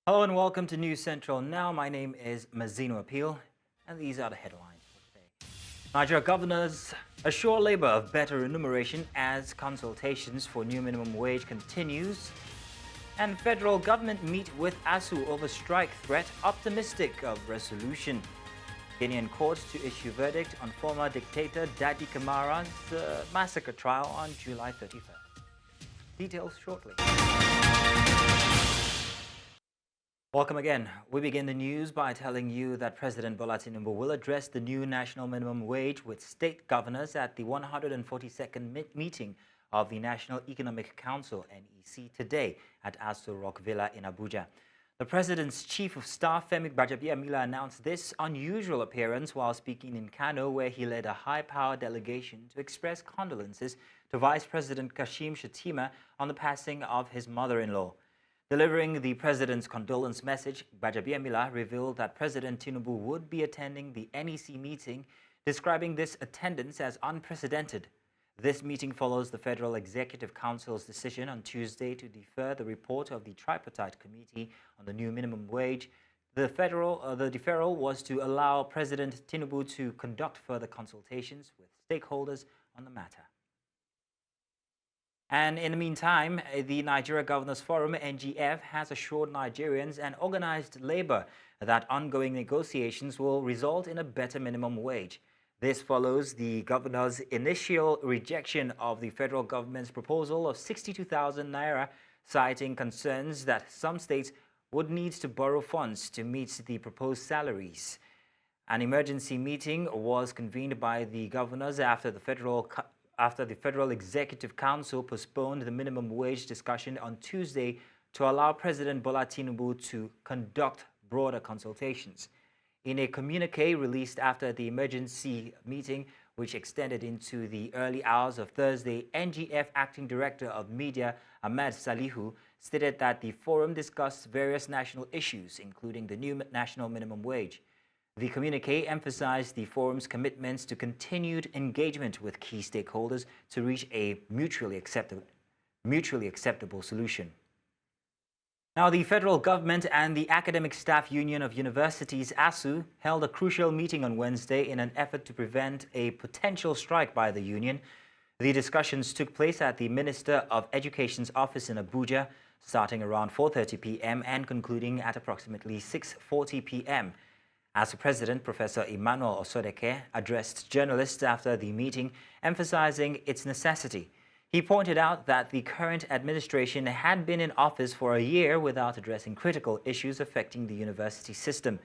Hello and welcome to News Central Now. My name is Mazino Appeal, and these are the headlines for today. Nigeria governors assure labor of better remuneration as consultations for new minimum wage continues. And federal government meet with ASU over strike threat, optimistic of resolution. Kenyan courts to issue verdict on former dictator Dadi Kamara's massacre trial on July 31st. Details shortly. Welcome again. We begin the news by telling you that President Bola Tinubu will address the new national minimum wage with state governors at the 142nd meeting of the National Economic Council (NEC) today at Aso Rock Villa in Abuja. The President's Chief of Staff, Femi Gbajabiamila, announced this unusual appearance while speaking in Kano, where he led a high-powered delegation to express condolences to Vice President Kashim Shettima on the passing of his mother-in-law. Delivering the president's condolence message, Gbajabiamila revealed that President Tinubu would be attending the NEC meeting, describing this attendance as unprecedented. This meeting follows the Federal Executive Council's decision on Tuesday to defer the report of the Tripartite Committee on the new minimum wage. The deferral was to allow President Tinubu to conduct further consultations with stakeholders on the matter. And in the meantime, the Nigeria Governors Forum, NGF, has assured Nigerians and organized labor that ongoing negotiations will result in a better minimum wage. This follows the governor's initial rejection of the federal government's proposal of 62,000 naira, citing concerns that some states would need to borrow funds to meet the proposed salaries. An emergency meeting was convened by the governors after the Federal Executive Council postponed the minimum wage discussion on Tuesday to allow President Bola Tinubu to conduct broader consultations. In a communique released after the emergency meeting, which extended into the early hours of Thursday, NGF Acting Director of Media, Ahmed Salihu, stated that the forum discussed various national issues, including the new national minimum wage. The communique emphasized the forum's commitments to continued engagement with key stakeholders to reach a mutually acceptable solution. Now, the federal government and the Academic Staff Union of Universities, ASU, held a crucial meeting on Wednesday in an effort to prevent a potential strike by the union. The discussions took place at the Minister of Education's office in Abuja, starting around 4:30 p.m. and concluding at approximately 6:40 p.m. ASU President Professor Emmanuel Osodeke addressed journalists after the meeting, emphasizing its necessity. He pointed out that the current administration had been in office for a year without addressing critical issues affecting the university system.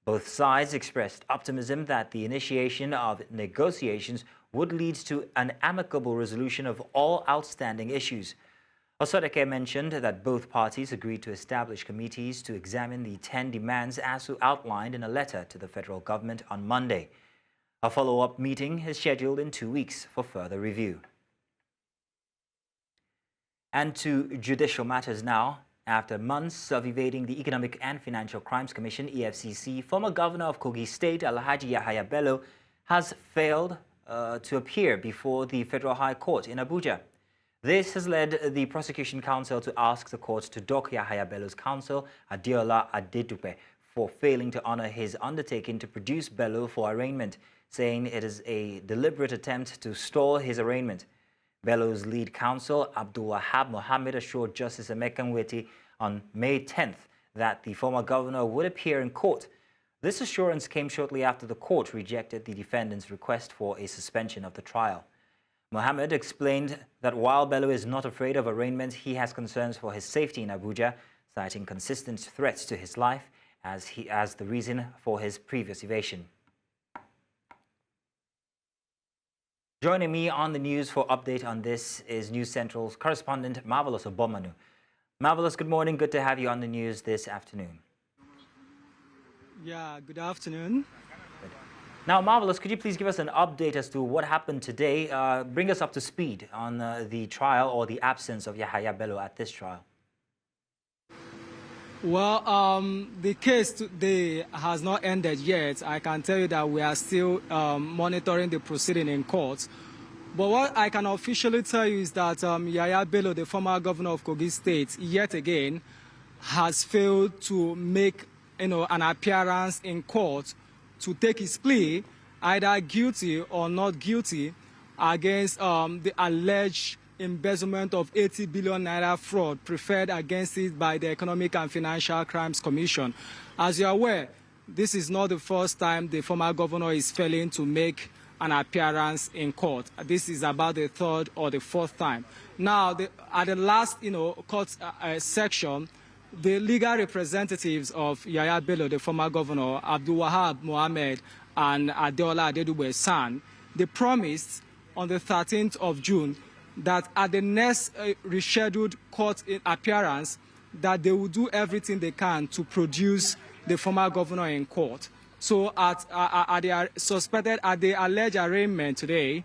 Both sides expressed optimism that the initiation of negotiations would lead to an amicable resolution of all outstanding issues. Osodeke mentioned that both parties agreed to establish committees to examine the 10 demands ASU outlined in a letter to the federal government on Monday. A follow-up meeting is scheduled in 2 weeks for further review. And to judicial matters now. After months of evading the Economic and Financial Crimes Commission, EFCC, former governor of Kogi State, Alhaji Yahaya Bello, has failed to appear before the Federal High Court in Abuja. This has led the prosecution counsel to ask the court to dock Yahaya Bello's counsel, Adeola Adedupe, for failing to honor his undertaking to produce Bello for arraignment, saying it is a deliberate attempt to stall his arraignment. Bello's lead counsel, Abdul Wahab Mohammed, assured Justice Emeka Nweti on May 10th that the former governor would appear in court. This assurance came shortly after the court rejected the defendant's request for a suspension of the trial. Mohammed explained that while Bello is not afraid of arraignment, he has concerns for his safety in Abuja, citing consistent threats to his life as the reason for his previous evasion. Joining me on the news for update on this is News Central's correspondent Marvelous Obomanu. Marvelous, good morning. Good to have you on the news this afternoon. Yeah, good afternoon. Good. Now, Marvelous, could you please give us an update as to what happened today? Bring us up to speed on the trial or the absence of Yahaya Bello at this trial. Well, the case today has not ended yet. I can tell you that we are still monitoring the proceeding in court. But what I can officially tell you is that Yahaya Bello, the former governor of Kogi State, yet again has failed to make an appearance in court to take his plea, either guilty or not guilty, against the alleged embezzlement of 80 billion naira fraud preferred against it by the Economic and Financial Crimes Commission. As you're aware, this is not the first time the former governor is failing to make an appearance in court. This is about the third or the fourth time. Now, at the last, court section, the legal representatives of Yaya Bello, the former governor, Abdul Wahab Mohammed, and Adeola Adedube's son, they promised on the 13th of June that at the next rescheduled court appearance, that they will do everything they can to produce the former governor in court. So at the alleged arraignment today,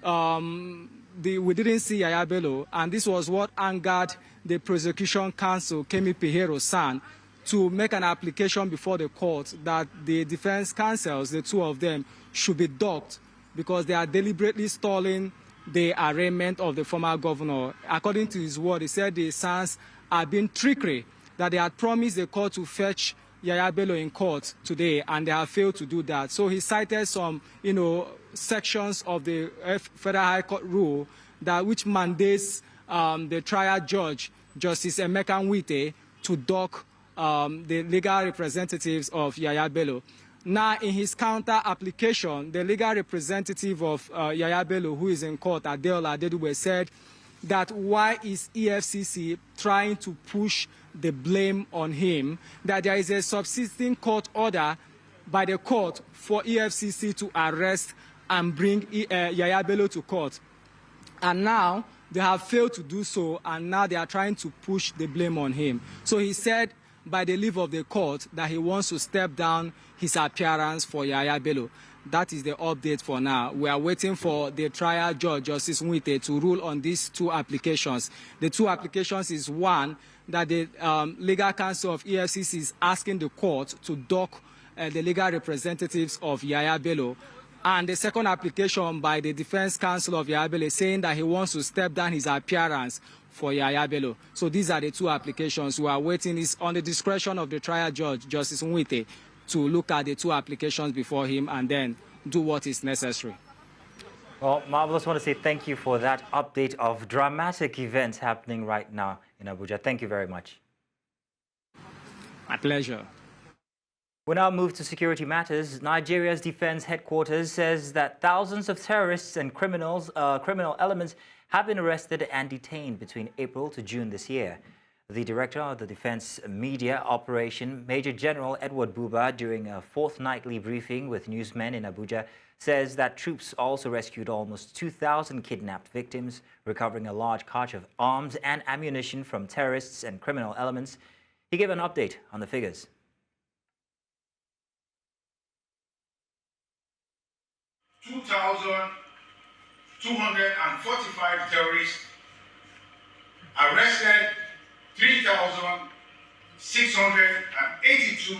we didn't see Yaya Bello, and this was what angered the prosecution counsel, Kemi Pihero's son, to make an application before the court that the defense counsels, the two of them, should be docked because they are deliberately stalling the arraignment of the former governor. According to his word, he said the sons are being trickery, that they had promised the court to fetch Yaya Bello in court today, and they have failed to do that. So he cited some, sections of the Federal High Court rule which mandates the trial judge, Justice Emeka Nwite, to dock the legal representatives of Yaya Bello. Now, in his counter application, the legal representative of Yaya Bello, who is in court, Adeola Adedube, said that why is EFCC trying to push the blame on him, that there is a subsisting court order by the court for EFCC to arrest and bring Yaya Bello to court. And now they have failed to do so, and now they are trying to push the blame on him. So he said, by the leave of the court, that he wants to step down his appearance for Yaya Bello. That is the update for now. We are waiting for the trial judge, Justice Nwite, to rule on these two applications. The two applications is one, that the legal counsel of EFCC is asking the court to dock the legal representatives of Yaya Bello. And the second application by the defense counsel of Yaya Bello saying that he wants to step down his appearance for Yaya Bello. So these are the two applications. We are waiting. It's on the discretion of the trial judge, Justice Nwite, to look at the two applications before him and then do what is necessary. Well, Marvelous, want to say thank you for that update of dramatic events happening right now in Abuja. Thank you very much. My pleasure. We now move to security matters. Nigeria's defense headquarters says that thousands of terrorists and criminal elements have been arrested and detained between April to June this year. The director of the Defense Media Operation, Major General Edward Buba, during a fortnightly briefing with newsmen in Abuja, says that troops also rescued almost 2,000 kidnapped victims, recovering a large cache of arms and ammunition from terrorists and criminal elements. He gave an update on the figures. 2,245 terrorists, arrested 3,682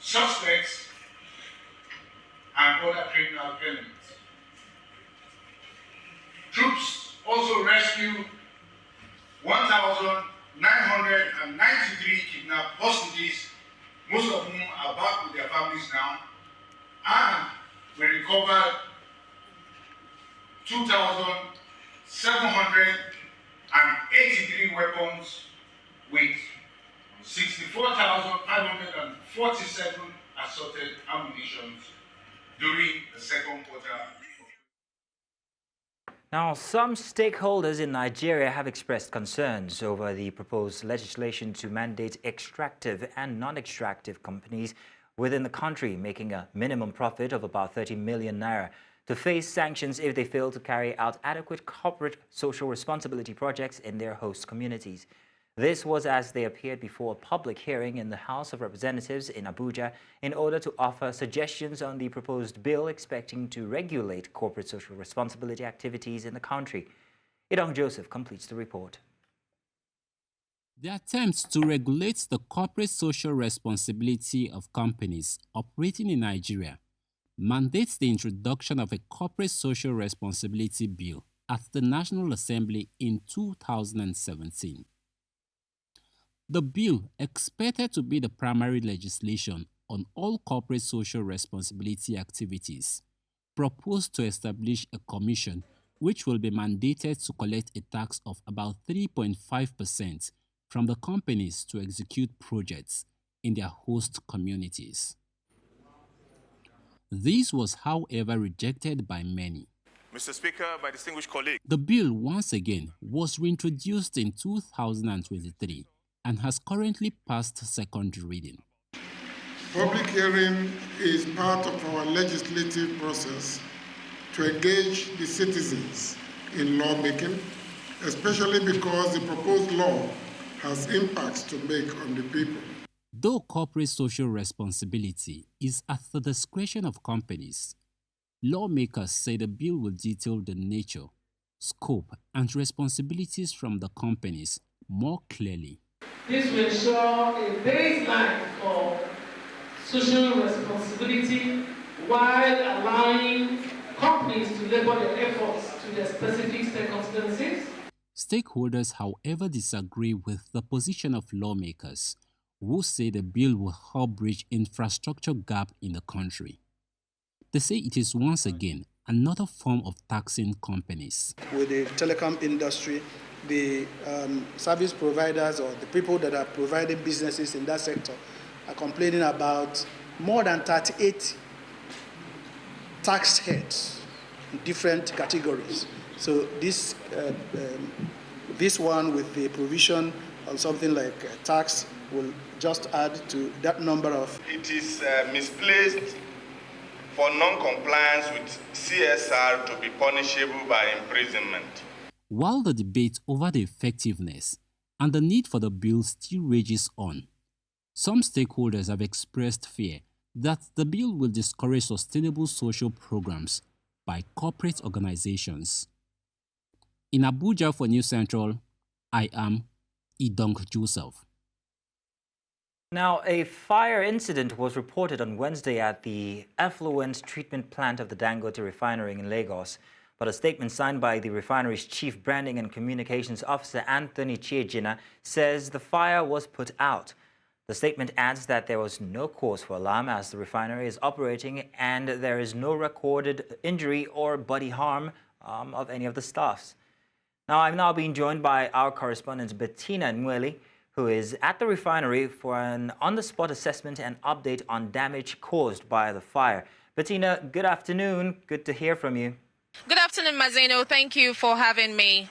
suspects, and other criminal elements. Troops also rescued 1,993 kidnapped hostages, most of whom are back with their families now, and we recovered 2,783 weapons with 64,547 assorted ammunition during the second quarter. Now, some stakeholders in Nigeria have expressed concerns over the proposed legislation to mandate extractive and non-extractive companies within the country making a minimum profit of about 30 million naira to face sanctions if they fail to carry out adequate corporate social responsibility projects in their host communities. This was as they appeared before a public hearing in the House of Representatives in Abuja in order to offer suggestions on the proposed bill expecting to regulate corporate social responsibility activities in the country. Idong Joseph completes the report. The attempt to regulate the corporate social responsibility of companies operating in Nigeria mandates the introduction of a corporate social responsibility bill at the National Assembly in 2017. The bill, expected to be the primary legislation on all corporate social responsibility activities, proposed to establish a commission which will be mandated to collect a tax of about 3.5% from the companies to execute projects in their host communities. This was, however, rejected by many. Mr. Speaker, my distinguished colleague. The bill once again was reintroduced in 2023 and has currently passed second reading. Public hearing is part of our legislative process to engage the citizens in lawmaking, especially because the proposed law has impacts to make on the people. Though corporate social responsibility is at the discretion of companies, lawmakers say the bill will detail the nature, scope, and responsibilities from the companies more clearly. This will ensure a baseline for social responsibility while allowing companies to labor their efforts to their specific circumstances. Stakeholders, however, disagree with the position of lawmakers, who say the bill will help bridge infrastructure gap in the country. They say it is once again another form of taxing companies. With the telecom industry, the service providers or the people that are providing businesses in that sector are complaining about more than 38 tax heads in different categories. So this one with the provision on something like tax will just add to that number of. It is misplaced for non-compliance with CSR to be punishable by imprisonment. While the debate over the effectiveness and the need for the bill still rages on, some stakeholders have expressed fear that the bill will discourage sustainable social programs by corporate organizations. In Abuja for News Central, I am Idong Joseph. Now, a fire incident was reported on Wednesday at the effluent treatment plant of the Dangote refinery in Lagos. But a statement signed by the refinery's chief branding and communications officer, Anthony Chiejina, says the fire was put out. The statement adds that there was no cause for alarm as the refinery is operating and there is no recorded injury or body harm of any of the staffs. Now, I'm now being joined by our correspondent, Bettina Nweli, who is at the refinery for an on-the-spot assessment and update on damage caused by the fire. Bettina, good afternoon. Good to hear from you. Good afternoon, Mazino. Thank you for having me.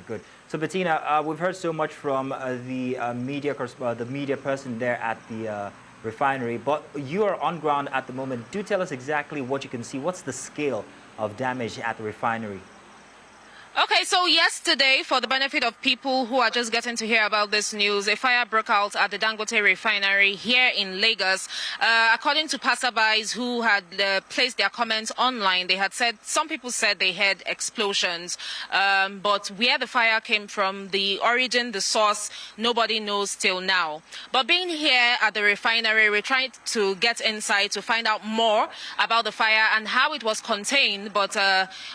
Good. So, Bettina, we've heard so much from the media person there at the refinery, but you are on ground at the moment. Do tell us exactly what you can see. What's the scale of damage at the refinery? Okay, so yesterday, for the benefit of people who are just getting to hear about this news, a fire broke out at the Dangote refinery here in Lagos. According to passerbys who had placed their comments online, they had said, some people said they heard explosions, but where the fire came from, the origin, the source, nobody knows till now. But being here at the refinery, we're trying to get insight to find out more about the fire and how it was contained, but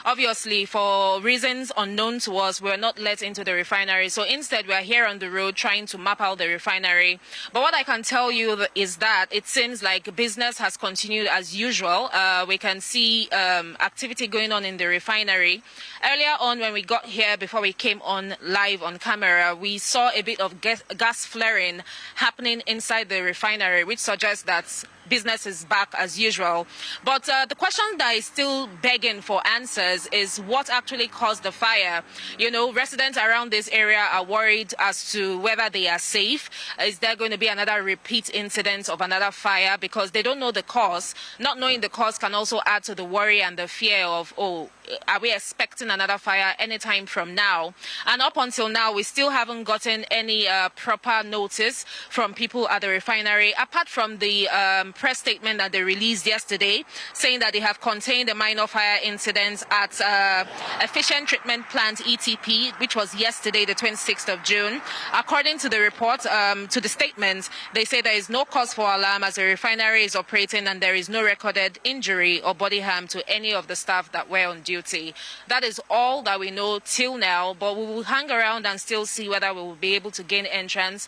obviously for reasons unknown to us, we're not let into the refinery. So instead, we're here on the road trying to map out the refinery. But what I can tell you is that it seems like business has continued as usual. We can see activity going on in the refinery. Earlier on, when we got here, before we came on live on camera, we saw a bit of gas flaring happening inside the refinery, which suggests that business is back as usual. But the question that is still begging for answers is what actually caused the fire. You know, residents around this area are worried as to whether they are safe. Is there going to be another repeat incident of another fire? Because they don't know the cause. Not knowing the cause can also add to the worry and the fear of, oh, are we expecting another fire anytime from now? And up until now, we still haven't gotten any proper notice from people at the refinery, apart from the press statement that they released yesterday, saying that they have contained a minor fire incident at Efficient Treatment Plant, ETP, which was yesterday, the 26th of June. According to the report, to the statement, they say there is no cause for alarm as the refinery is operating and there is no recorded injury or body harm to any of the staff that were on duty. duty. That is all that we know till now, but we will hang around and still see whether we will be able to gain entrance.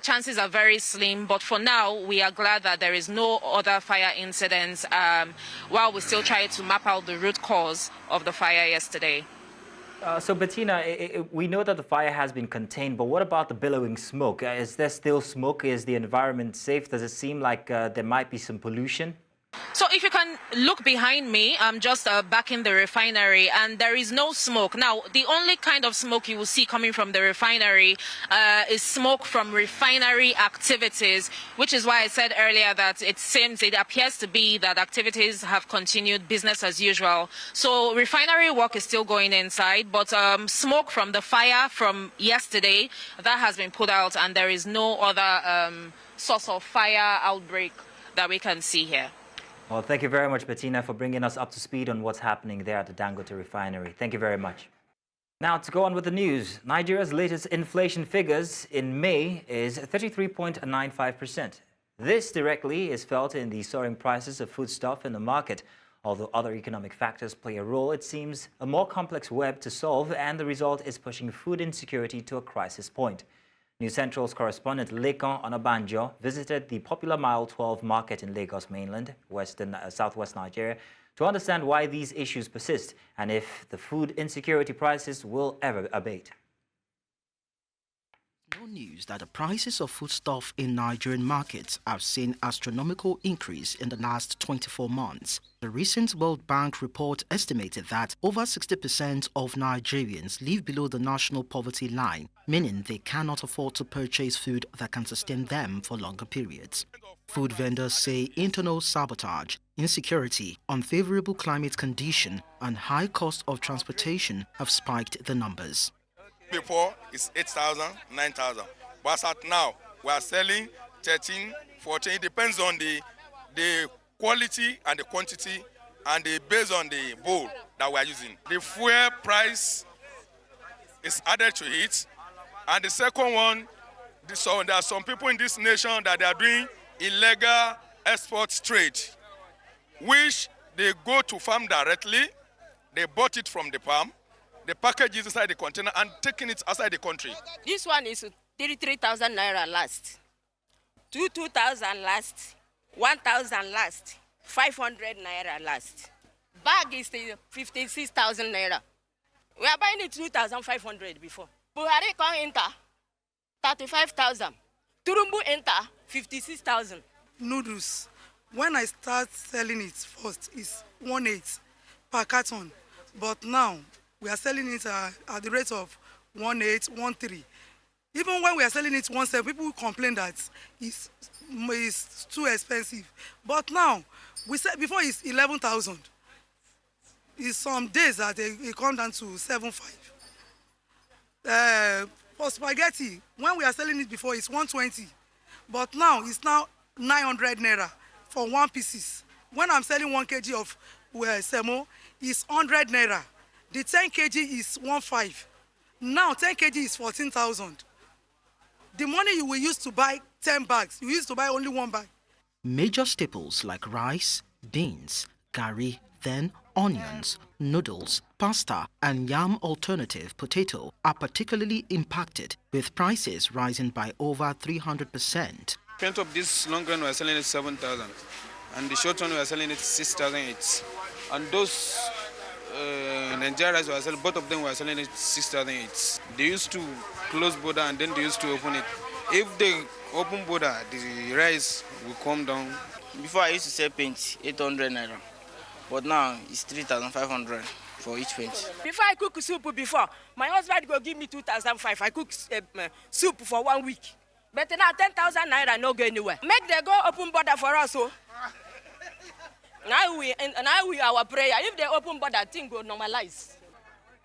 Chances are very slim, but for now, we are glad that there is no other fire incidents while we still try to map out the root cause of the fire yesterday. So, Bettina, we know that the fire has been contained, but what about the billowing smoke? Is there still smoke? Is the environment safe? Does it seem like there might be some pollution? So if you can look behind me, I'm just back in the refinery, and there is no smoke. Now, the only kind of smoke you will see coming from the refinery is smoke from refinery activities, which is why I said earlier that it appears to be that activities have continued business as usual. So refinery work is still going inside, but smoke from the fire from yesterday, that has been put out, and there is no other source of fire outbreak that we can see here. Well, thank you very much, Bettina, for bringing us up to speed on what's happening there at the Dangote refinery. Thank you very much. Now, to go on with the news, Nigeria's latest inflation figures in May is 33.95%. This directly is felt in the soaring prices of foodstuff in the market. Although other economic factors play a role, it seems a more complex web to solve, and the result is pushing food insecurity to a crisis point. News Central's correspondent Lekan Onabanjo visited the popular Mile 12 market in Lagos mainland, southwest Nigeria, to understand why these issues persist and if the food insecurity crisis will ever abate. No news that the prices of foodstuff in Nigerian markets have seen astronomical increase in the last 24 months. The recent World Bank report estimated that over 60% of Nigerians live below the national poverty line, meaning they cannot afford to purchase food that can sustain them for longer periods. Food vendors say internal sabotage, insecurity, unfavorable climate condition, and high cost of transportation have spiked the numbers. Before it's 8,000, 9,000. But as at now, we are selling 13, 14. It depends on the quality and the quantity and based on the bowl that we are using. The fuel price is added to it. And the second one, so there are some people in this nation that they are doing illegal export trade, which they go to farm directly, they bought it from the farm, the package is inside the container and taking it outside the country. This one is 33,000 naira last, 2,000 last, 1,000 last, 500 naira last. Bag is 56,000 naira. We are buying it 2,500 before. Buhari come enter 35,000. Turumbu enter 56,000. Noodles. When I start selling it first, it's 1.8 per carton, but now we are selling it at the rate of 1.8, 1.3. Even when we are selling it 1.7, people complain that it's too expensive. But now, we said before it's 11,000. It's some days that it come down to 7.5. For spaghetti, when we are selling it before, it's 120. But now, it's now 900 naira for 1 pieces. When I'm selling 1 kg of semo, it's 100 naira. The 10 kg is 1.5. Now 10 kg is 14,000. The money you will use to buy 10 bags, you used to buy only 1 bag. Major staples like rice, beans, garri, then onions, noodles, pasta, and yam alternative potato are particularly impacted, with prices rising by over 300%. Pint of this long run we are selling it 7,000, and the short one we are selling it 6,008. And those Nigerians were selling, both of them were selling it 6,008. They used to close border and then they used to open it. If they open border, the rice will come down. Before I used to sell paint 800 naira, but now it's 3,500 for each paint. Before I cook soup before, my husband go give me 2,500. I cook soup for 1 week. But now 10,000 naira no go anywhere. Make them go open border for us. So. Now we our prayer. If they open border, things go normalize.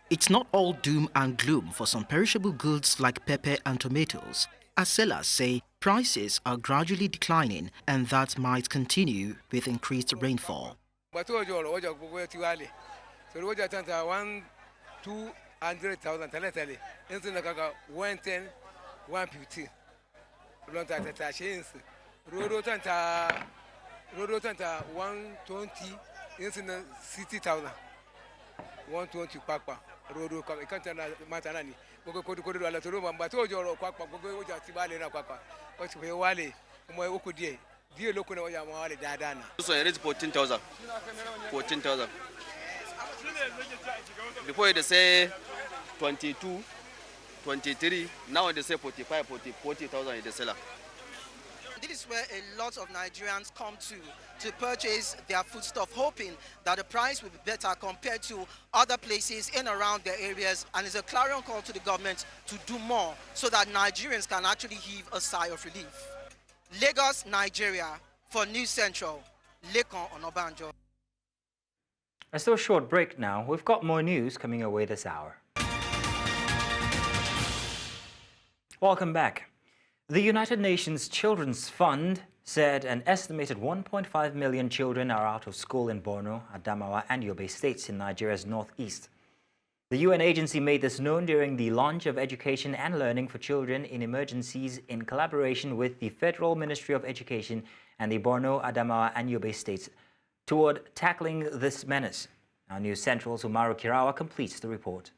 It's not all doom and gloom for some perishable goods like pepper and tomatoes. As sellers say, prices are gradually declining and that might continue with increased rainfall. But 200,000 110, 150. Rodo 120 in 60,000. 120 kwakwa rodo kwa ikanta na matana ni boko kodo ala to ro mba to joro kwakwa boko o ja ti bale na kwakwa o ti fe wale mo e oku die loko na o ja mo wale dadana so I reach 14,000 before they say 22 23 now they say 45 40,000 in the seller. This is where a lot of Nigerians come to purchase their foodstuff, hoping that the price will be better compared to other places in around their areas. And it's a clarion call to the government to do more so that Nigerians can actually heave a sigh of relief. Lagos, Nigeria, for News Central, Lekon Onobanjo. Let's do a short break now. We've got more news coming your way this hour. Welcome back. The United Nations Children's Fund said an estimated 1.5 million children are out of school in Borno, Adamawa and Yobe states in Nigeria's northeast. The UN agency made this known during the launch of Education and Learning for Children in Emergencies in collaboration with the Federal Ministry of Education and the Borno, Adamawa and Yobe states toward tackling this menace. Our News Central's Umaru Kirawa completes the report.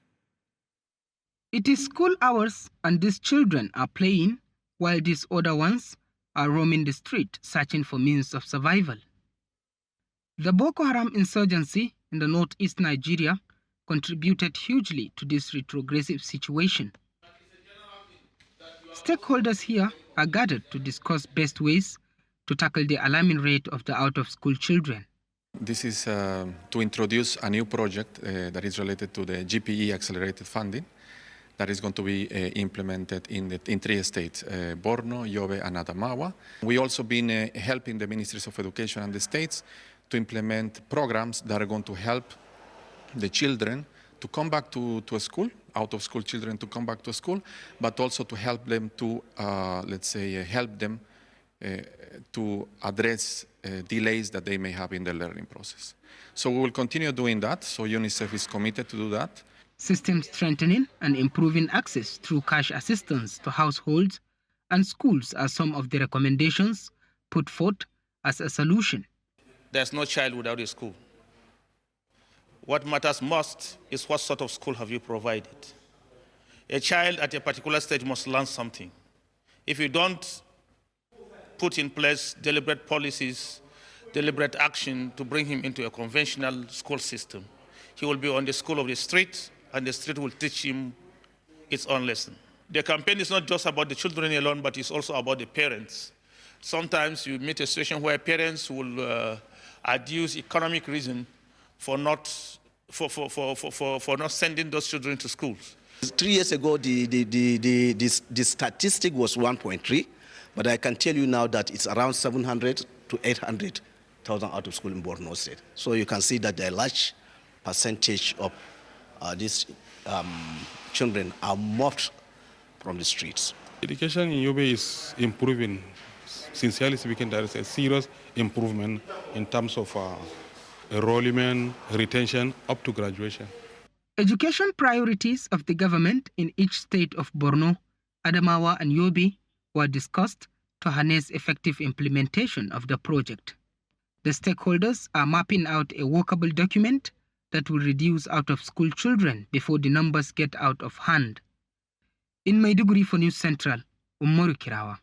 It is school hours and these children are playing while these other ones are roaming the street searching for means of survival. The Boko Haram insurgency in the northeast Nigeria contributed hugely to this retrogressive situation. Stakeholders here are gathered to discuss best ways to tackle the alarming rate of the out-of-school children. This is to introduce a new project that is related to the GPE accelerated funding that is going to be implemented in 3 states, Borno, Yobe, and Adamawa. We also been helping the Ministries of Education and the states to implement programs that are going to help the children to come back to school, out-of-school children to come back to school, but also to help them to, help them to address delays that they may have in the learning process. So we will continue doing that. So UNICEF is committed to do that. System strengthening and improving access through cash assistance to households and schools are some of the recommendations put forth as a solution. There's no child without a school. What matters most is what sort of school have you provided. A child at a particular stage must learn something. If you don't put in place deliberate policies, deliberate action to bring him into a conventional school system, he will be on the school of the street, and the street will teach him its own lesson. The campaign is not just about the children alone, but it's also about the parents. Sometimes you meet a situation where parents will adduce economic reason for not sending those children to schools. 3 years ago, the statistic was 1.3, but I can tell you now that it's around 700 to 800,000 out of school in Borno State. So you can see that a large percentage of these children are mobbed from the streets. Education in Yobe is improving. Sincerely speaking, there is a serious improvement in terms of enrollment, retention, up to graduation. Education priorities of the government in each state of Borno, Adamawa and Yobe were discussed to harness effective implementation of the project. The stakeholders are mapping out a workable document that will reduce out-of-school children before the numbers get out of hand. In Maiduguri for News Central, Umaru Kirawa.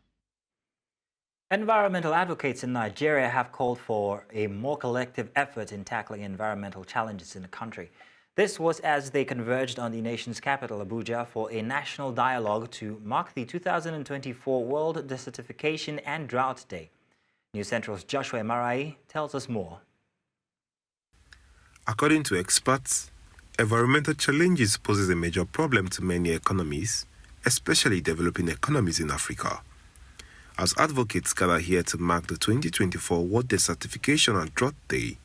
Environmental advocates in Nigeria have called for a more collective effort in tackling environmental challenges in the country. This was as they converged on the nation's capital, Abuja, for a national dialogue to mark the 2024 World Desertification and Drought Day. News Central's Joshua Marai tells us more. According to experts, environmental challenges poses a major problem to many economies, especially developing economies in Africa. As advocates gather here to mark the 2024 World Desertification and Drought Day,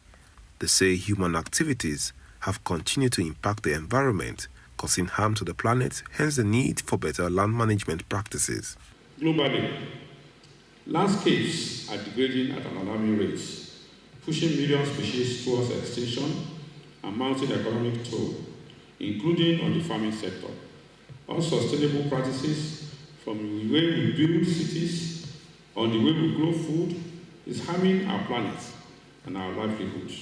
they say human activities have continued to impact the environment, causing harm to the planet, hence the need for better land management practices. Globally, landscapes are degrading at an alarming rate, pushing million species towards extinction and mounting economic toll, including on the farming sector. Unsustainable practices from the way we build cities, on the way we grow food, is harming our planet and our livelihoods.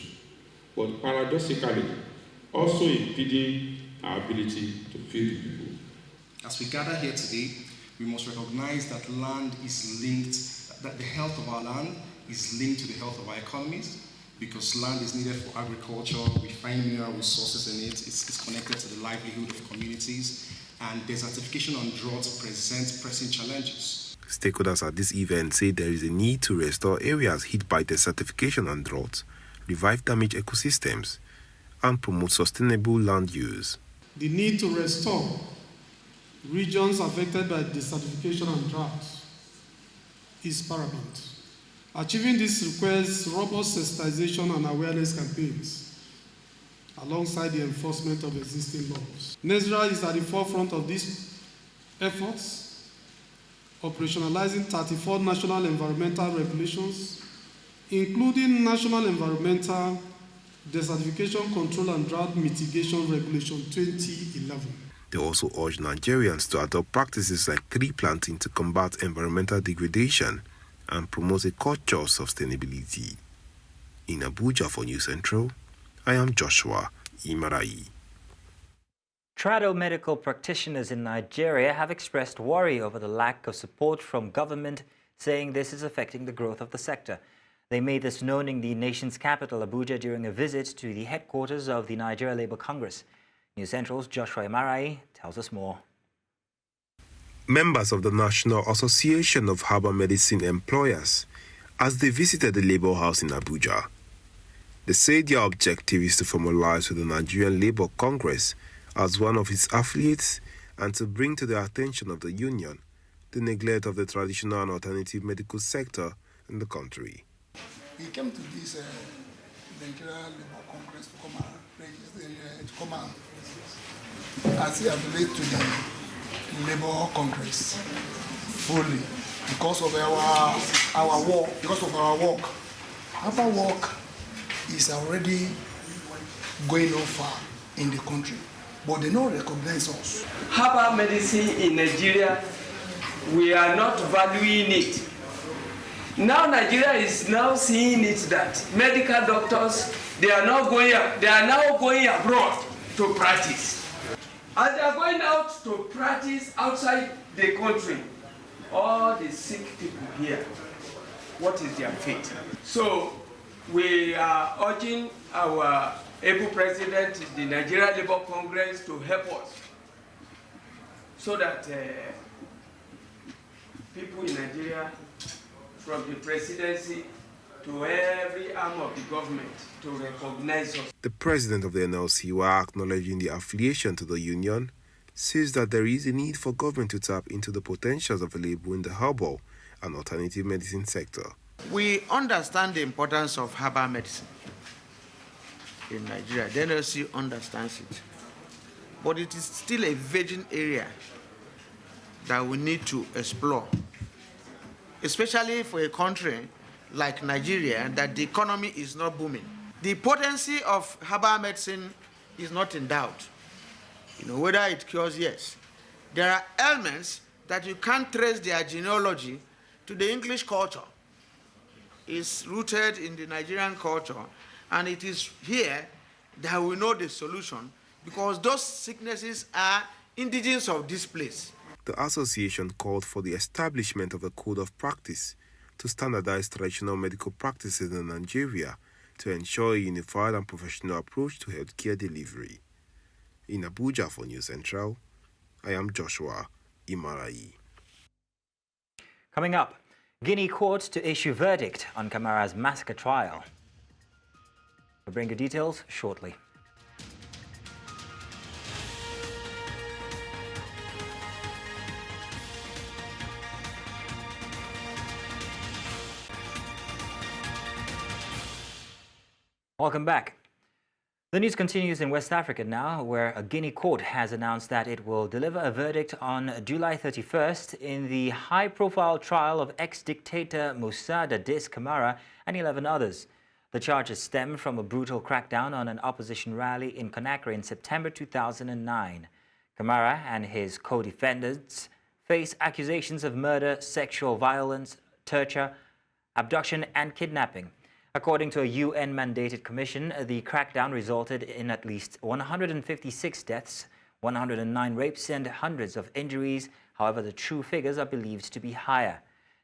But paradoxically, also impeding our ability to feed the people. As we gather here today, we must recognize that land is linked, that the health of our land is linked to the health of our economies, because land is needed for agriculture, we find mineral resources in it, it's connected to the livelihood of communities, and desertification and drought presents pressing challenges. Stakeholders at this event say there is a need to restore areas hit by desertification and drought, revive damaged ecosystems, and promote sustainable land use. The need to restore regions affected by desertification and drought is paramount. Achieving this requires robust sensitization and awareness campaigns alongside the enforcement of existing laws. NESRA is at the forefront of these efforts, operationalizing 34 national environmental regulations, including National Environmental Desertification Control and Drought Mitigation Regulation 2011. They also urge Nigerians to adopt practices like tree planting to combat environmental degradation and promote a culture of sustainability. In Abuja for News Central, I am Joshua Imarai. Trado medical practitioners in Nigeria have expressed worry over the lack of support from government, saying this is affecting the growth of the sector. They made this known in the nation's capital, Abuja, during a visit to the headquarters of the Nigeria Labour Congress. News Central's Joshua Imarai tells us more. Members of the National Association of Herbal Medicine Employers, as they visited the Labour House in Abuja, they say their objective is to formalize with the Nigerian Labour Congress as one of its affiliates and to bring to the attention of the union the neglect of the traditional and alternative medical sector in the country. We came to this Nigerian Labour Congress to come and as it relates to the Labour Congress fully because of our work. Because of our work, our work is already going on far in the country, but they don't recognize us. Herbal medicine in Nigeria, we are not valuing it. Now Nigeria is now seeing it that medical doctors, they are now going abroad to practice. As they are going out to practice outside the country, all the sick people here, what is their fate? So we are urging our able president, the Nigeria Labour Congress, to help us so that people in Nigeria, from the presidency to every arm of the government, to recognize us. The president of the NLC, while acknowledging the affiliation to the union, says that there is a need for government to tap into the potentials available in the herbal and alternative medicine sector. We understand the importance of herbal medicine in Nigeria. The NLC understands it. But it is still a virgin area that we need to explore, especially for a country like Nigeria, that the economy is not booming. The potency of herbal medicine is not in doubt. Whether it cures, yes. There are elements that you can't trace their genealogy to the English culture. It's rooted in the Nigerian culture, and it is here that we know the solution, because those sicknesses are indigenous of this place. The association called for the establishment of a code of practice to standardize traditional medical practices in Nigeria to ensure a unified and professional approach to healthcare delivery. In Abuja for News Central, I am Joshua Imarai. Coming up, Guinea court to issue verdict on Kamara's massacre trial. We'll bring you details shortly. Welcome back. The news continues in West Africa now, where a Guinea court has announced that it will deliver a verdict on July 31st in the high-profile trial of ex-dictator Moussa Dadis Camara and 11 others. The charges stem from a brutal crackdown on an opposition rally in Conakry in September 2009. Camara and his co-defendants face accusations of murder, sexual violence, torture, abduction and kidnapping. According to a UN-mandated commission, the crackdown resulted in at least 156 deaths, 109 rapes and hundreds of injuries. However, the true figures are believed to be higher.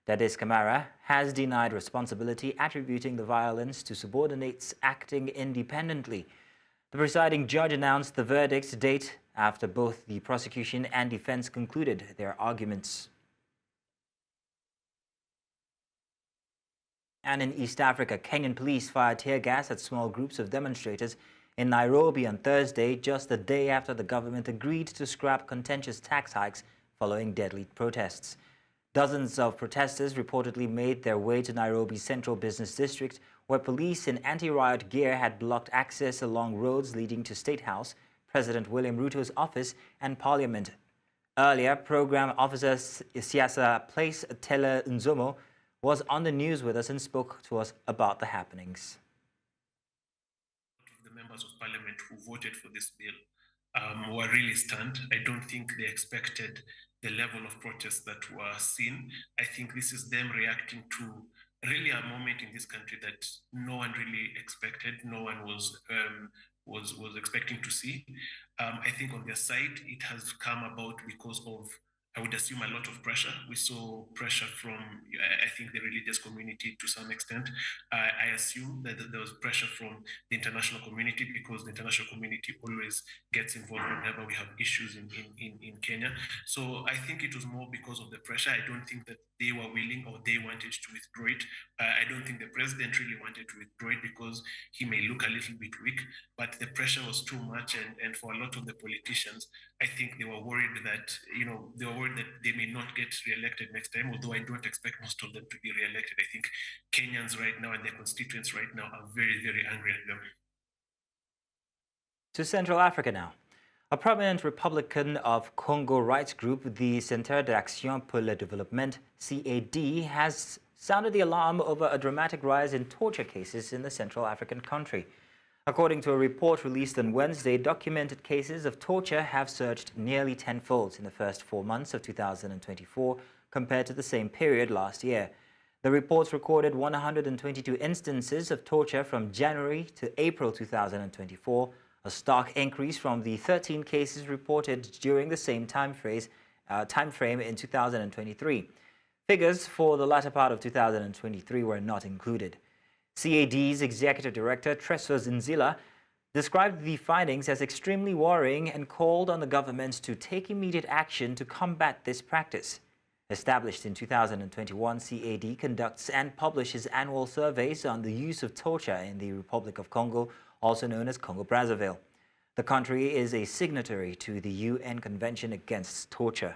Dadis Camara has denied responsibility, attributing the violence to subordinates acting independently. The presiding judge announced the verdict's date after both the prosecution and defense concluded their arguments. And in East Africa, Kenyan police fired tear gas at small groups of demonstrators in Nairobi on Thursday, just a day after the government agreed to scrap contentious tax hikes following deadly protests. Dozens of protesters reportedly made their way to Nairobi's central business district, where police in anti-riot gear had blocked access along roads leading to State House, President William Ruto's office, and Parliament. Earlier, Program Officer Siasa Place Tele Nzomo was on the news with us and spoke to us about the happenings. The members of parliament who voted for this bill were really stunned. I don't think they expected the level of protests that were seen. I think this is them reacting to really a moment in this country that no one really expected, no one was expecting to see. I think on their side, it has come about because of, I would assume, a lot of pressure. We saw pressure from, I think, the religious community to some extent. I assume that there was pressure from the international community because the international community always gets involved whenever we have issues in Kenya. So I think it was more because of the pressure. I don't think that they were willing or they wanted to withdraw it. I don't think the president really wanted to withdraw it because he may look a little bit weak, but the pressure was too much. And for a lot of the politicians, I think they were worried that, that they may not get re-elected next time, although I don't expect most of them to be re-elected. I think Kenyans right now and their constituents right now are very, very angry at them. To Central Africa now. A prominent Republican of Congo rights group, the Centre d'Action pour le Développement, CAD, has sounded the alarm over a dramatic rise in torture cases in the Central African country. According to a report released on Wednesday, documented cases of torture have surged nearly tenfold in the first 4 months of 2024 compared to the same period last year. The reports recorded 122 instances of torture from January to April 2024, a stark increase from the 13 cases reported during the same time frame in 2023. Figures for the latter part of 2023 were not included. CAD's executive director, Tresor Nzila, described the findings as extremely worrying and called on the government to take immediate action to combat this practice. Established in 2021, CAD conducts and publishes annual surveys on the use of torture in the Republic of Congo, also known as Congo-Brazzaville. The country is a signatory to the UN Convention Against Torture.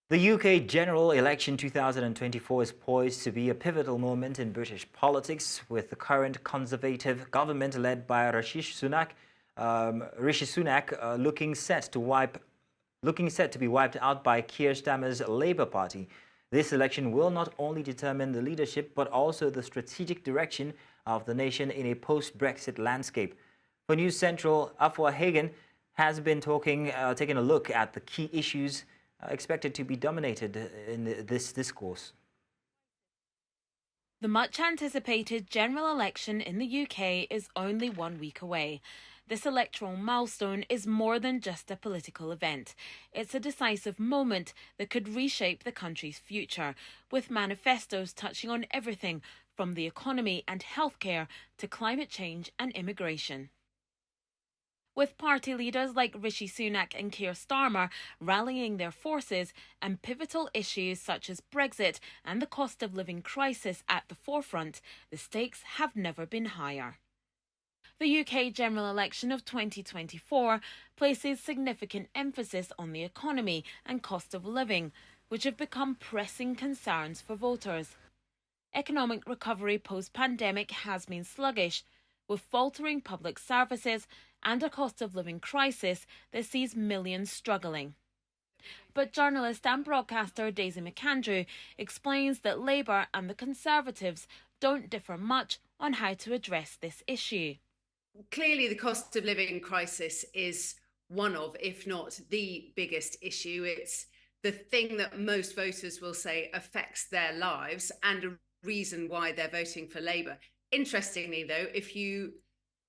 The UK general election 2024 is poised to be a pivotal moment in British politics, with the current Conservative government led by Rishi Sunak looking set to be wiped out by Keir Starmer's Labour Party. This election will not only determine the leadership but also the strategic direction of the nation in a post-Brexit landscape. For News Central, Afua Hagen has been taking a look at the key issues expected to be dominated in this discourse. The much-anticipated general election in the UK is only 1 week away. This electoral milestone is more than just a political event. It's a decisive moment that could reshape the country's future, with manifestos touching on everything from the economy and healthcare to climate change and immigration. With party leaders like Rishi Sunak and Keir Starmer rallying their forces and pivotal issues such as Brexit and the cost of living crisis at the forefront, the stakes have never been higher. The UK general election of 2024 places significant emphasis on the economy and cost of living, which have become pressing concerns for voters. Economic recovery post-pandemic has been sluggish, with faltering public services and a cost of living crisis that sees millions struggling. But journalist and broadcaster Daisy McAndrew explains that Labour and the Conservatives don't differ much on how to address this issue. Clearly, the cost of living crisis is one of, if not the biggest issue. It's the thing that most voters will say affects their lives and a reason why they're voting for Labour. Interestingly, though, if you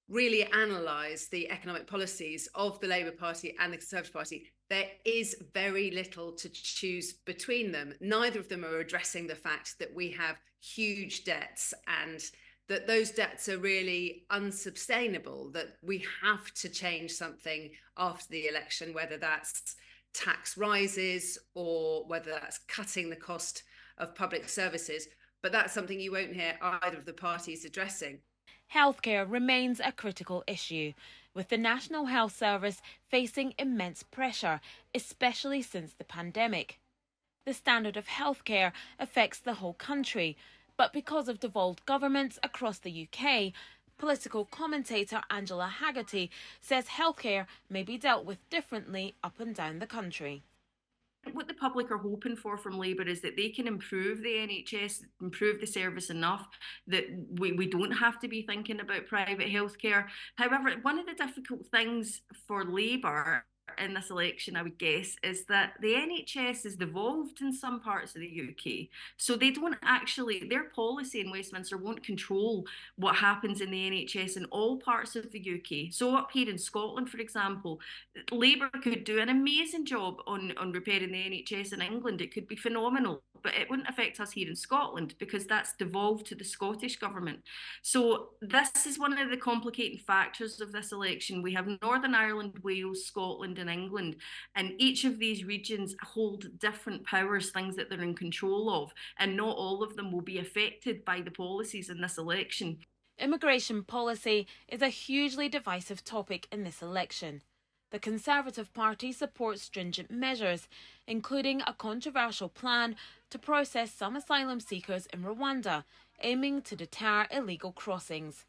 really analyse the economic policies of the Labour Party and the Conservative Party, there is very little to choose between them. Neither of them are addressing the fact that we have huge debts and that those debts are really unsustainable, that we have to change something after the election, whether that's tax rises or whether that's cutting the cost of public services. But that's something you won't hear either of the parties addressing. Healthcare remains a critical issue, with the National Health Service facing immense pressure, especially since the pandemic. The standard of healthcare affects the whole country, but because of devolved governments across the UK, political commentator Angela Haggerty says healthcare may be dealt with differently up and down the country. What the public are hoping for from Labour is that they can improve the NHS, improve the service enough that we don't have to be thinking about private healthcare. However, one of the difficult things for Labour in this election, I would guess, is that the NHS is devolved in some parts of the UK. So they don't actually, their policy in Westminster won't control what happens in the NHS in all parts of the UK. So up here in Scotland, for example, Labour could do an amazing job on repairing the NHS in England. It could be phenomenal, but it wouldn't affect us here in Scotland because that's devolved to the Scottish government. So this is one of the complicating factors of this election. We have Northern Ireland, Wales, Scotland and England, and each of these regions hold different powers, things that they're in control of, and not all of them will be affected by the policies in this election. Immigration policy is a hugely divisive topic in this election. The Conservative Party supports stringent measures, including a controversial plan to process some asylum seekers in Rwanda, aiming to deter illegal crossings.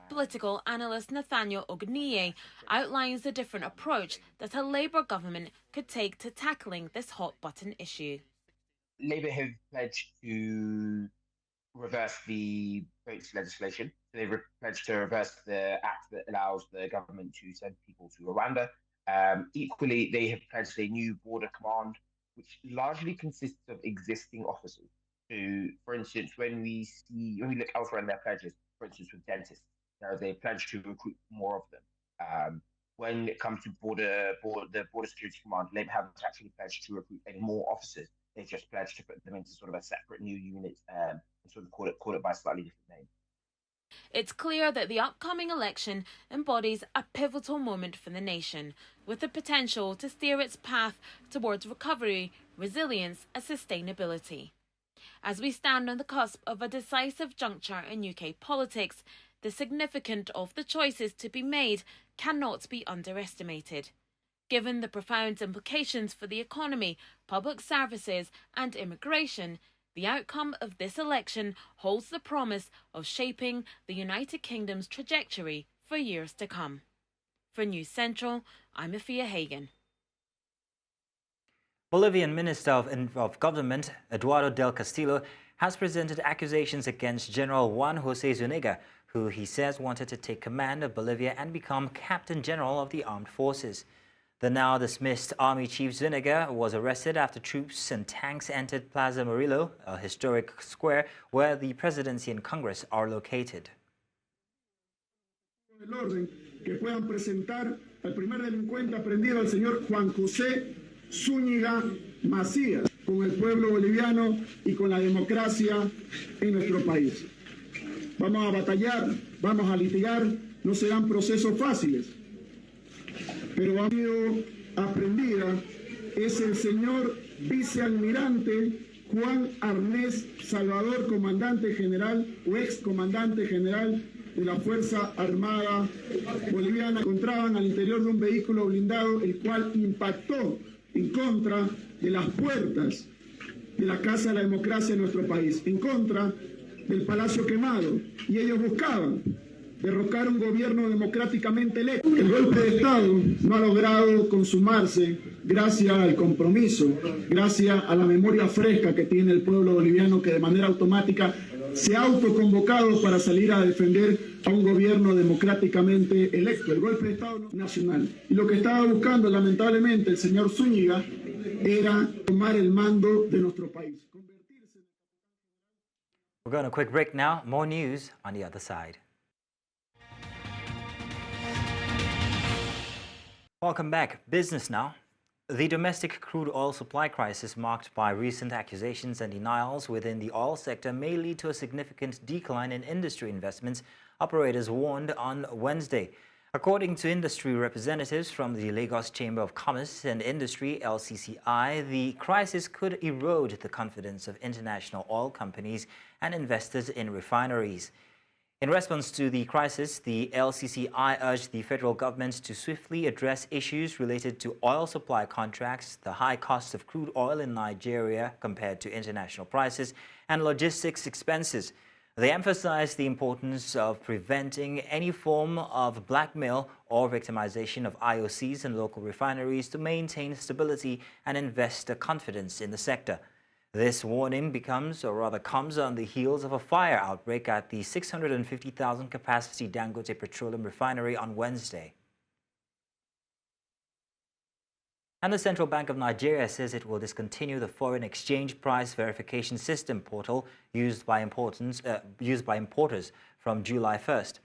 Political analyst Nathaniel Ogniye outlines the different approach that a Labour government could take to tackling this hot-button issue. Labour have pledged to reverse the votes legislation. They've pledged to reverse the act that allows the government to send people to Rwanda. Equally, they have pledged a new border command, which largely consists of existing officers. So, for instance, when we look elsewhere in their pledges, for instance, with dentists, there is a pledge to recruit more of them. When it comes to the Border Security Command, Labour haven't actually pledged to recruit any more officers. They've just pledged to put them into sort of a separate new unit and sort of call it by a slightly different name. It's clear that the upcoming election embodies a pivotal moment for the nation, with the potential to steer its path towards recovery, resilience and sustainability. As we stand on the cusp of a decisive juncture in UK politics, the significance of the choices to be made cannot be underestimated. Given the profound implications for the economy, public services and immigration, the outcome of this election holds the promise of shaping the United Kingdom's trajectory for years to come. For News Central, I'm Afia Hagan. Bolivian Minister of Government, Eduardo del Castillo, has presented accusations against General Juan José Zuniga, who he says wanted to take command of Bolivia and become Captain General of the Armed Forces. The now dismissed Army Chief Zuniga was arrested after troops and tanks entered Plaza Murillo, a historic square where the presidency and Congress are located. El orden que puedan presentar al primer delincuente aprendido, al señor Juan José Zúñiga Macías, con el pueblo boliviano y con la democracia en nuestro país. Vamos a batallar, vamos a litigar, no serán procesos fáciles, pero aprendida es el señor vicealmirante Juan Arnés Salvador, comandante general o ex comandante general de la Fuerza Armada Boliviana. Encontraban al interior de un vehículo blindado, el cual impactó en contra de las puertas de la Casa de la Democracia en nuestro país, en contra del Palacio Quemado, y ellos buscaban derrocar un gobierno democráticamente electo. El golpe de Estado no ha logrado consumarse gracias al compromiso, gracias a la memoria fresca que tiene el pueblo boliviano, que de manera automática se ha autoconvocado para salir a defender a un gobierno democráticamente electo, el golpe de Estado nacional. Y lo que estaba buscando, lamentablemente, el señor Zúñiga era tomar el mando de nuestro país. We're going to a quick break now. More news on the other side. Welcome back. Business now. The domestic crude oil supply crisis, marked by recent accusations and denials within the oil sector, may lead to a significant decline in industry investments, operators warned on Wednesday. According to industry representatives from the Lagos Chamber of Commerce and Industry, LCCI, the crisis could erode the confidence of international oil companies and investors in refineries. In response to the crisis, the LCCI urged the federal government to swiftly address issues related to oil supply contracts, the high cost of crude oil in Nigeria compared to international prices, and logistics expenses. They emphasized the importance of preventing any form of blackmail or victimization of IOCs and local refineries to maintain stability and investor confidence in the sector. This warning comes on the heels of a fire outbreak at the 650,000 capacity Dangote Petroleum Refinery on Wednesday. And the Central Bank of Nigeria says it will discontinue the foreign exchange price verification system portal used by importers from July 1st.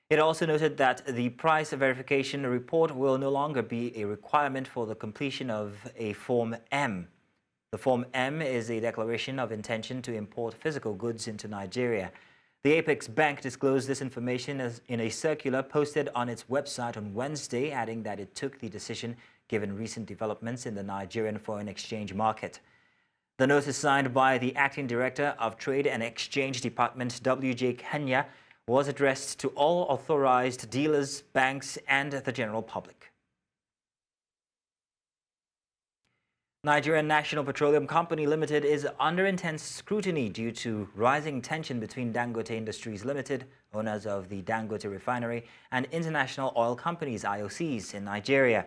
It also noted that the price verification report will no longer be a requirement for the completion of a Form M. The Form M is a declaration of intention to import physical goods into Nigeria. The Apex Bank disclosed this information in a circular posted on its website on Wednesday, adding that it took the decision given recent developments in the Nigerian foreign exchange market. The notice, signed by the Acting Director of Trade and Exchange Department, W.J. Kenya, was addressed to all authorized dealers, banks, and the general public. Nigerian National Petroleum Company Limited is under intense scrutiny due to rising tension between Dangote Industries Limited, owners of the Dangote Refinery, and International Oil Companies, IOCs, in Nigeria.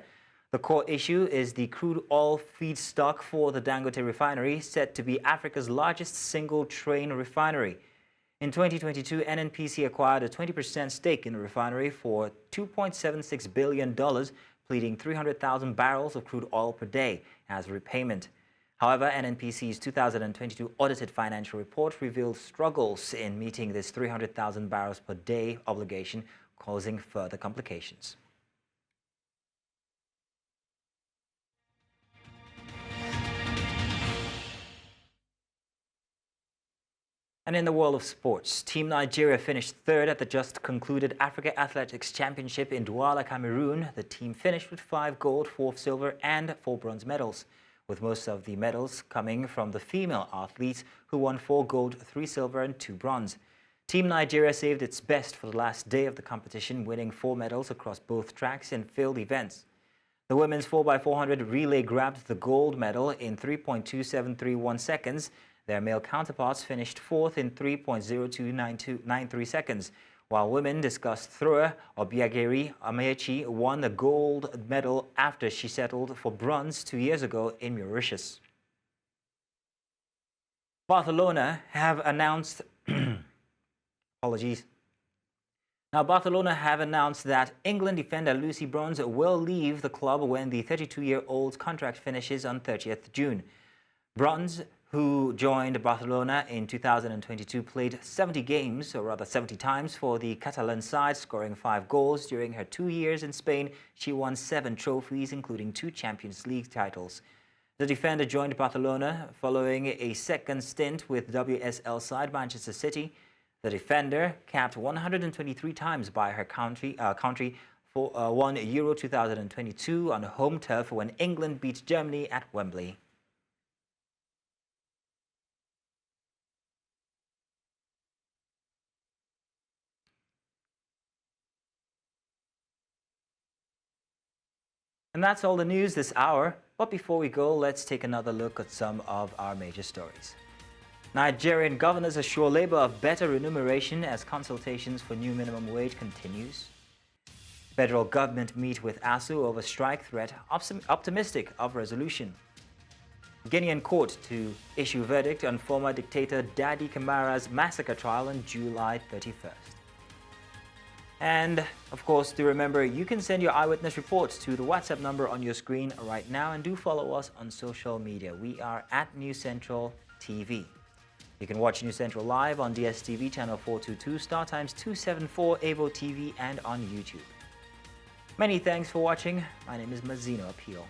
The core issue is the crude oil feedstock for the Dangote Refinery, said to be Africa's largest single-train refinery. In 2022, NNPC acquired a 20% stake in the refinery for $2.76 billion, pleading 300,000 barrels of crude oil per day as repayment. However, NNPC's 2022 audited financial report revealed struggles in meeting this 300,000 barrels per day obligation, causing further complications. And in the world of sports, Team Nigeria finished third at the just concluded Africa Athletics Championship in Douala, Cameroon. The team finished with 5 gold, 4 silver, and 4 bronze medals, with most of the medals coming from the female athletes, who won 4 gold, 3 silver, and 2 bronze. Team Nigeria saved its best for the last day of the competition, winning 4 medals across both tracks and field events. The women's 4x400 relay grabbed the gold medal in 3.2731 seconds. Their male counterparts finished 4th in 3.0293 seconds, while women discus thrower Obiageri Amaechi won the gold medal after she settled for bronze 2 years ago in Mauritius. Barcelona have announced Barcelona have announced that England defender Lucy Bronze will leave the club when the 32-year-old's contract finishes on 30th June. Bronze, who joined Barcelona in 2022, played 70 games, or rather 70 times, for the Catalan side, scoring 5 goals. During her 2 years in Spain, she won 7 trophies, including 2 Champions League titles. The defender joined Barcelona following a second stint with WSL side Manchester City. The defender, capped 123 times by her country for won Euro 2022 on home turf when England beat Germany at Wembley. And that's all the news this hour. But before we go, let's take another look at some of our major stories. Nigerian governors assure labor of better remuneration as consultations for new minimum wage continues. Federal government meet with ASU over strike threat, optimistic of resolution. Guinean court to issue verdict on former dictator Daddy Camara's massacre trial on July 31st. And, of course, do remember, you can send your eyewitness reports to the WhatsApp number on your screen right now, and do follow us on social media. We are at News Central TV. You can watch News Central live on DSTV channel 422, Star Times 274, Avo TV, and on YouTube. Many thanks for watching. My name is Mazino Appeal.